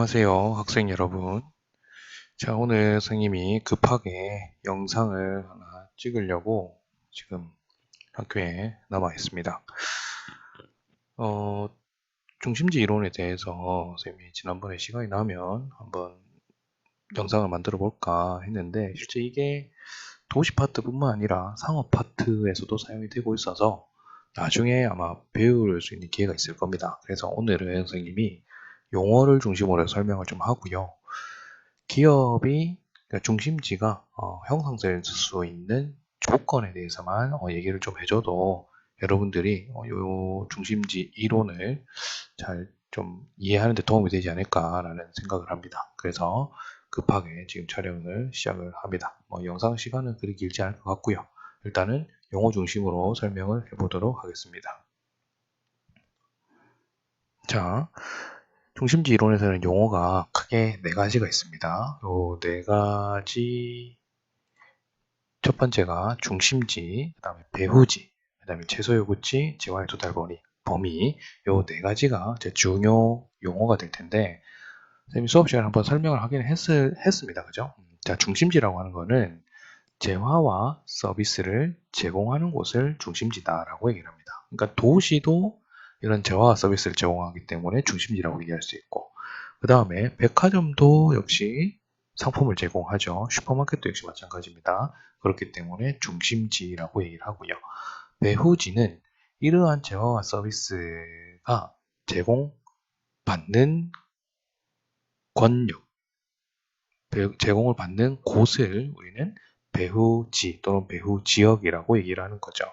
안녕하세요, 학생 여러분. 자, 오늘 선생님이 급하게 영상을 하나 찍으려고 지금 학교에 남아 있습니다. 중심지 이론에 대해서 선생님이 지난번에 시간이 나면 한번 영상을 만들어 볼까 했는데, 실제 이게 도시 파트뿐만 아니라 상업 파트에서도 사용이 되고 있어서 나중에 아마 배울 수 있는 기회가 있을 겁니다. 그래서 오늘은 선생님이 용어를 중심으로 해서 설명을 좀 하고요. 기업이 그러니까 중심지가 형성될 수 있는 조건에 대해서만 얘기를 좀 해줘도 여러분들이 요 중심지 이론을 잘 좀 이해하는 데 도움이 되지 않을까라는 생각을 합니다. 그래서 급하게 지금 촬영을 시작을 합니다. 영상 시간은 그리 길지 않을 것 같고요. 일단은 용어 중심으로 설명을 해보도록 하겠습니다. 자, 중심지 이론에서는 용어가 크게 4가지가 있습니다. 요 4가지, 첫 번째가 중심지, 그 다음에 배후지, 그 다음에 최소요구치, 재화의 도달 범위, 요 4가지가 제 중요 용어가 될 텐데, 선생님이 수업 시간에 한번 설명을 하긴 했습니다. 그죠? 자, 중심지라고 하는 거는 재화와 서비스를 제공하는 곳을 중심지다라고 얘기를 합니다. 그러니까 도시도 이런 재화와 서비스를 제공하기 때문에 중심지라고 얘기할 수 있고, 그 다음에 백화점도 역시 상품을 제공하죠. 슈퍼마켓도 역시 마찬가지입니다. 그렇기 때문에 중심지라고 얘기를 하고요. 배후지는 이러한 재화와 서비스가 제공받는 권역, 제공을 받는 곳을 우리는 배후지 또는 배후지역이라고 얘기를 하는 거죠.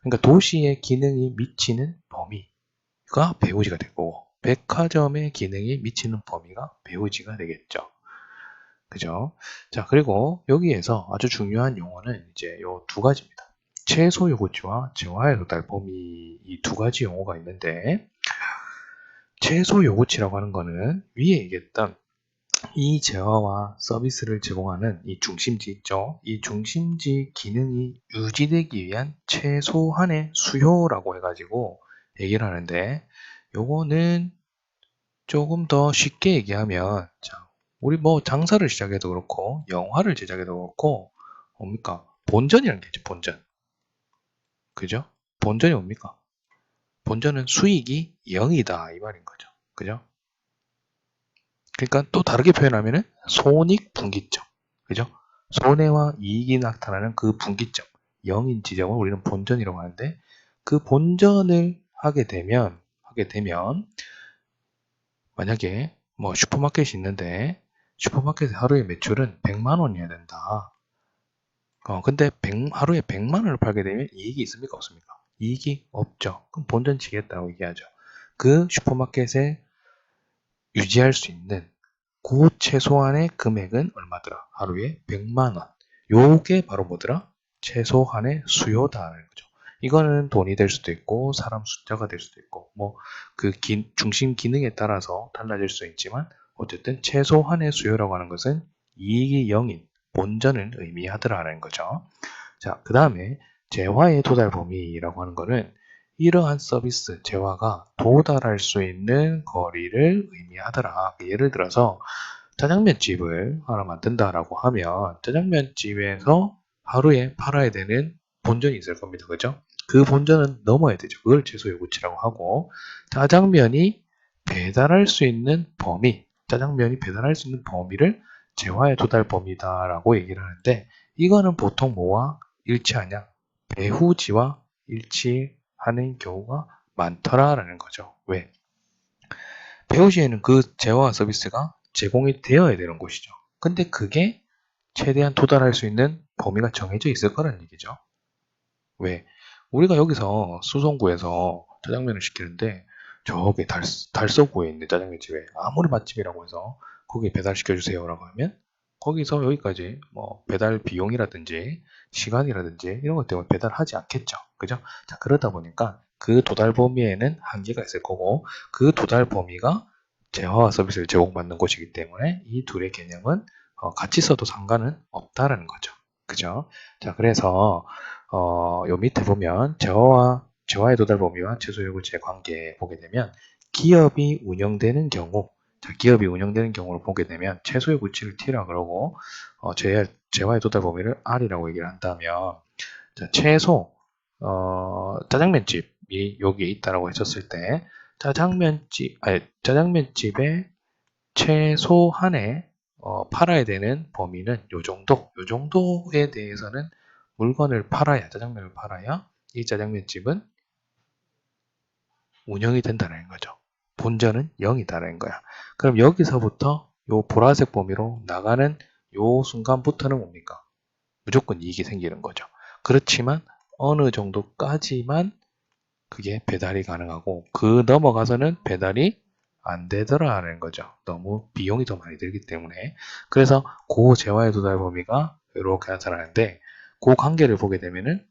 그러니까 도시의 기능이 미치는 범위가 배후지가 될 거고, 백화점의 기능이 미치는 범위가 배후지가 되겠죠. 그죠? 자, 그리고 여기에서 아주 중요한 용어는 이제 요 2가지입니다. 최소 요구치와 재화의 도달 범위, 이 2가지 용어가 있는데, 최소 요구치라고 하는 거는 위에 얘기했던 이 재화와 서비스를 제공하는 이 중심지 있죠. 이 중심지 기능이 유지되기 위한 최소한의 수요라고 해가지고 얘기를 하는데, 요거는 조금 더 쉽게 얘기하면, 자, 우리 장사를 시작해도 그렇고 영화를 제작해도 그렇고 뭡니까? 본전이라는 게 있죠. 본전. 그죠? 본전이 뭡니까? 본전은 수익이 0이다 이 말인 거죠. 그죠? 그러니까 또 다르게 표현하면은 손익분기점. 그죠? 손해와 이익이 나타나는 그 분기점, 0인 지점을 우리는 본전이라고 하는데, 그 본전을 하게 되면 만약에 슈퍼마켓이 있는데 슈퍼마켓의 하루의 매출은 100만 원이어야 된다. 근데 하루에 100만 원을 팔게 되면 이익이 있습니까? 없습니까? 이익이 없죠. 그럼 본전 치겠다고 얘기하죠. 그 슈퍼마켓에 유지할 수 있는 그 최소한의 금액은 얼마더라? 하루에 100만 원. 요게 바로 뭐더라? 최소한의 수요다라는 거죠. 이거는 돈이 될 수도 있고 사람 숫자가 될 수도 있고 중심 기능에 따라서 달라질 수 있지만, 어쨌든 최소한의 수요라고 하는 것은 이익이 0인 본전을 의미하더라는 거죠. 자, 그 다음에 재화의 도달 범위라고 하는 거는 이러한 서비스, 재화가 도달할 수 있는 거리를 의미하더라. 예를 들어서 짜장면집을 하나 만든다라고 하면 짜장면집에서 하루에 팔아야 되는 본전이 있을 겁니다. 그죠? 그 본전은 넘어야 되죠. 그걸 최소 요구치라고 하고, 짜장면이 배달할 수 있는 범위, 짜장면이 배달할 수 있는 범위를 재화의 도달 범위다라고 얘기를 하는데, 이거는 보통 뭐와 일치하냐? 배후지와 일치하는 경우가 많더라라는 거죠. 왜? 배후지에는 그 재화와 서비스가 제공이 되어야 되는 곳이죠. 근데 그게 최대한 도달할 수 있는 범위가 정해져 있을 거라는 얘기죠. 왜? 우리가 여기서 수성구에서 짜장면을 시키는데 저기 달서구에 있는 짜장면집에 아무리 맛집이라고 해서 거기에 배달시켜 주세요라고 하면 거기서 여기까지 배달 비용이라든지 시간이라든지 이런 것 때문에 배달하지 않겠죠. 그죠? 자, 그러다 보니까 그 도달 범위에는 한계가 있을 거고, 그 도달 범위가 재화와 서비스를 제공받는 곳이기 때문에 이 둘의 개념은 같이 써도 상관은 없다라는 거죠. 그죠? 자, 그래서 요 밑에 보면 재화의 도달 범위와 최소 요구치의 관계 보게 되면, 기업이 운영되는 경우 자, 기업이 운영되는 경우를 보게 되면 최소의 구치를 T라 그러고 재화의 도달 범위를 R이라고 얘기를 한다면 자, 최소 짜장면집이 여기에 있다라고 했었을 때 짜장면집의 최소한의 팔아야 되는 범위는 요 정도에 대해서는 물건을 팔아야, 짜장면을 팔아야 이 짜장면집은 운영이 된다는 거죠. 본전은 0이다라는 거야. 그럼 여기서부터 요 보라색 범위로 나가는 요 순간부터는 뭡니까? 무조건 이익이 생기는 거죠. 그렇지만 어느 정도까지만 그게 배달이 가능하고 그 넘어가서는 배달이 안 되더라는 거죠. 너무 비용이 더 많이 들기 때문에. 그래서 그 재화의 도달 범위가 이렇게 나타나는데 그 관계를 보게 되면은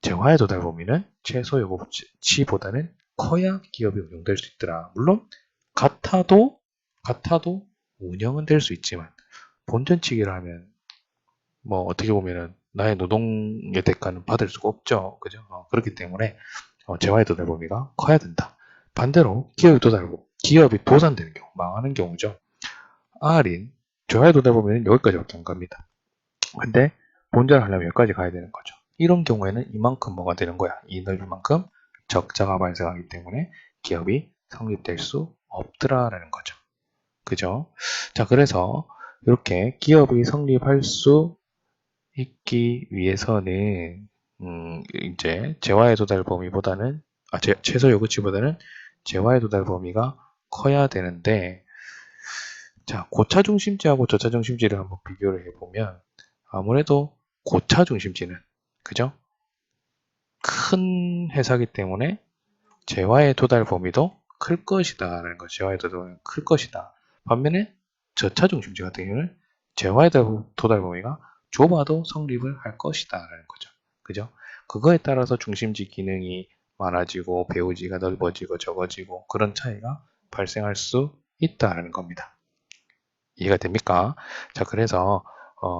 재화의 도달 범위는 최소 요구치보다는 커야 기업이 운영될 수 있더라. 물론 같아도 운영은 될 수 있지만 본전치기를 하면 뭐 어떻게 보면은 나의 노동의 대가는 받을 수가 없죠. 그죠? 그렇기 때문에 재화의 도달 범위가 커야 된다. 반대로 기업이 도산되는 경우, 망하는 경우죠. R인 재화의 도달 범위는 여기까지밖에 안 갑니다. 근데 본전을 하려면 여기까지 가야 되는 거죠. 이런 경우에는 이만큼 뭐가 되는 거야? 이 넓이만큼 적자가 발생하기 때문에 기업이 성립될 수 없더라라는 거죠. 그죠? 자, 그래서 이렇게 기업이 성립할 수 있기 위해서는 이제 재화의 도달 범위보다는 최소 요구치보다는 재화의 도달 범위가 커야 되는데 자, 고차 중심지하고 저차 중심지를 한번 비교를 해보면 아무래도 고차 중심지는 그죠? 큰 회사기 때문에 재화의 도달 범위도 클 것이다라는 거. 재화의 도달 범위가 클 것이다. 반면에 저차 중심지 같은 경우는 재화의 도달 범위가 좁아도 성립을 할 것이다라는 거죠. 그죠? 그거에 따라서 중심지 기능이 많아지고 배우지가 넓어지고 적어지고 그런 차이가 발생할 수 있다라는 겁니다. 이해가 됩니까? 자, 그래서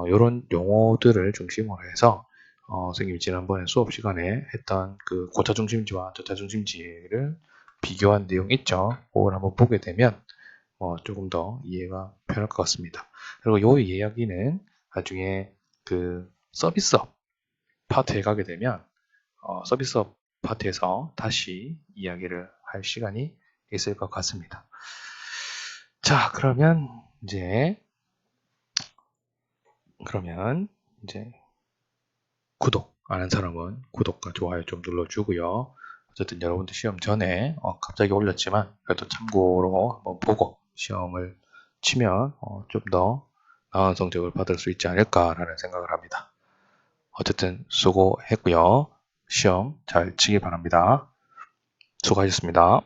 이런 용어들을 중심으로 해서 선생님이 지난번에 수업 시간에 했던 그 고차 중심지와 저차 중심지를 비교한 내용 있죠? 그걸 한번 보게 되면 조금 더 이해가 편할 것 같습니다. 그리고 이 이야기는 나중에 그 서비스업 파트에 가게 되면 서비스업 파트에서 다시 이야기를 할 시간이 있을 것 같습니다. 자, 그러면 이제 구독 안 한 사람은 구독과 좋아요 좀 눌러주고요. 어쨌든 여러분들 시험 전에 갑자기 올렸지만 그래도 참고로 한번 보고 시험을 치면 좀 더 나은 성적을 받을 수 있지 않을까라는 생각을 합니다. 어쨌든 수고했고요. 시험 잘 치기 바랍니다. 수고하셨습니다.